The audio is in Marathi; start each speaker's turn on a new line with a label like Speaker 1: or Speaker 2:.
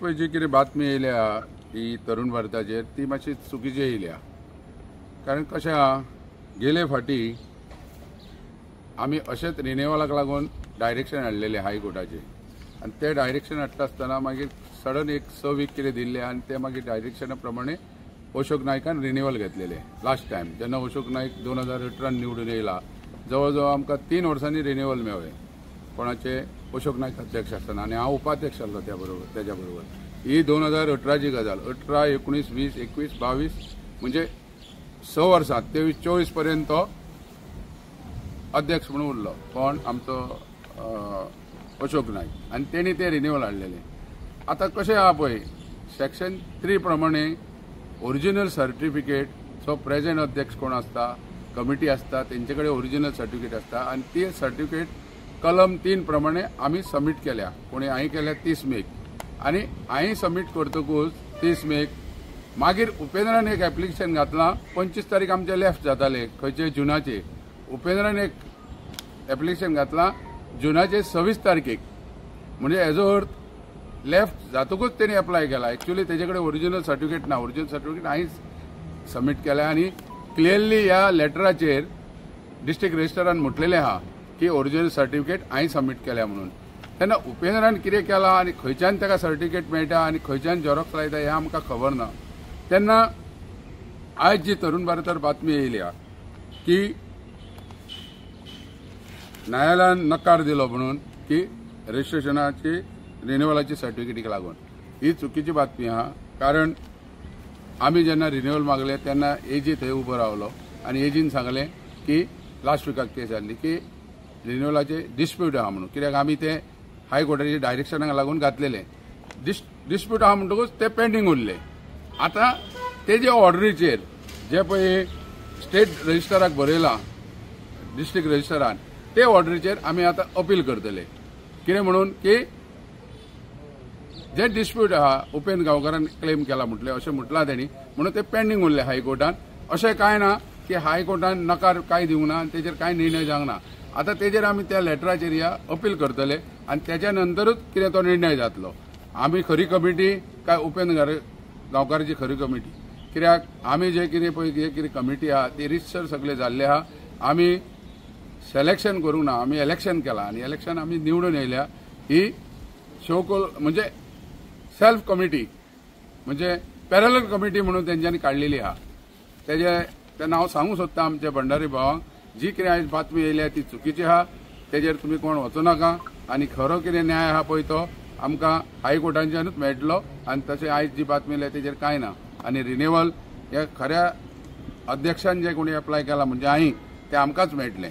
Speaker 1: पळय जी कितें बातमी येयल्या ही तरुण भारताचेर ती मातशी चुकीची येयल्या। कारण कशें आहा, गेले फाटी आमी अशेंच रिन्युअलाक लागून डायरेक्शन हाडलेले हायकोर्टाचे आनी ते डायरेक्शन हाडटा आसतना मागीर सडन एक 6 वीक कितें दिल्ले आनी ते मागीर डायरेक्शना प्रमाणे अशोक नायकान रिन्युअल घेतलेले। लास्ट टायम जेन्ना अशोक नायक 2018 निवडून येयला जवळ जवळ आमकां 3 वर्सांनी रिन्युअल मेळ्ळे। कोणाचे अशोक नायक अध्यक्ष आसतना आनी हांव उपाध्यक्ष आसलो तेज्या बरोबर। ही 2018ची गजाल। 18, 19, 20, 21, 22 म्हणजे 6 वर्सां 23-24 पर्यंत तो अध्यक्ष म्हणून उरलो। कोण आमचो अशोक नायक आनी तेणी ते रिन्युअल हाडलेले। आता कशें आहा पळय, सेक्शन 3 प्रमाणे ओरिजिनल सर्टिफिकेट जो प्रेजेंट अध्यक्ष कोण आसता, कमिटी आसता, तेंचे कडेन ओरिजिनल सर्टिफिकेट आसता आनी ती सर्टिफिकेट कलम 3 प्रमाणे आमी सबमीट केल्या। कोणी हांवें केल्या 30 मेक आनी हांवें सबमीट करतकूच 30 मेक मागीर उपेंद्रान एक एप्लिकेशन घातलां। 25 तारीख आमचे लेफ्ट जाताले खंयचे जुनाचे। उपेंद्रान एक एप्लिकेशन घातलां जुनाचे 26 तारखेक, म्हणजे हेजो अर्थ लेफ्ट जातकूच तेणी अप्लाय केला। एक्चुअली तेजे कडेन ओरिजिनल सर्टिफिकेट ना। ओरिजिनल सर्टिफिकेट हांवें सबमीट केल्या आनी क्लियरली ह्या लेटराचेर डिस्ट्रिक्ट रजिस्ट्रारान म्हटलेलें आहा की ओरिजिनल सर्टिफिकेट हांवें सबमीट केल्या म्हणून। तेन्ना उपेंद्रान कितें केलां आनी खंयच्यान ताका सर्टिफिकेट मेळटा आनी खंयच्यान झेरॉक्स लायता हें आमकां खबर ना। तेन्ना आयज जी तरुण भारतार बातमी येयल्या की न्यायालयान नकार दिलो म्हणून की रजिस्ट्रेशनाची रिन्युअलाची सर्टिफिकेटीक लागून, ही चुकीची बातमी आहा। कारण आमी जेन्ना रिन्युअल मागले तेन्ना एजी थंय उबो रावलो आनी एजीन सांगलें की लास्ट विकाक केस जाल्ली की रिन्युअलाचे डिस्प्यूट आहा म्हणून। कित्याक आमी ते हायकोर्टाच्या डायरेक्शनाक लागून घातलेले। डिस्प्यूट आहा म्हणटकूच ते पेंडींग उरले। आता तेजे ऑर्डरीचेर जे पळय स्टेट रजिस्ट्राराक बरयलां डिस्ट्रिक्ट रजिस्ट्रारान, ते ऑर्डरीचेर आमी आतां अपील करतले। कितें म्हणून की जे डिस्प्यूट आहा उपेंद्र गांवकारान क्लेम केला म्हटले अशें म्हटलां तेणी, म्हणून ते पेंडींग उरले हायकोर्टान। अशें कांय ना की हायकोर्टान नकार कांय दिवंक ना आनी तेजेर कांय निर्णय जावंक ना। आतां तेजेर आमी त्या लेटराचेर या अपील करतले आनी तेच्या नंतरूच कितें तो निर्णय जातलो। आमी खरी कमिटी काय उपेंद्र गांवकाराची खरी कमिटी? कित्याक आमी जे कितें पळय जे कितें कमिटी आहा ती रितसर सगळे जाल्ले आहा। आमी सिलेक्शन करूंक ना, आमी इलेक्शन केलां आनी इलेक्शन आमी निवडून येयल्या। ही शोकोल म्हणजे सेल्फ कमिटी म्हणजे पॅरलल कमिटी म्हणून तेंच्यांनी काडलेली आहा। तेन्ना हांव सांगूंक सोदतां आमच्या भंडारी भावांक जी कितें आयज बातमी येयल्या ती चुकीची आहा। तेजेर तुमी कोण वचूं नाका आनी खरो कितें न्याय आहा पळय तो आमकां हायकोर्टांच्यानूच मेळटलो आनी तशें आयज जी बातमी येयल्या तेजेर कांय ना। आनी रिन्युअल हे खऱ्या अध्यक्षान जे कोणी अप्लाय केला म्हणजे हांवें ते आमकांच मेळटलें।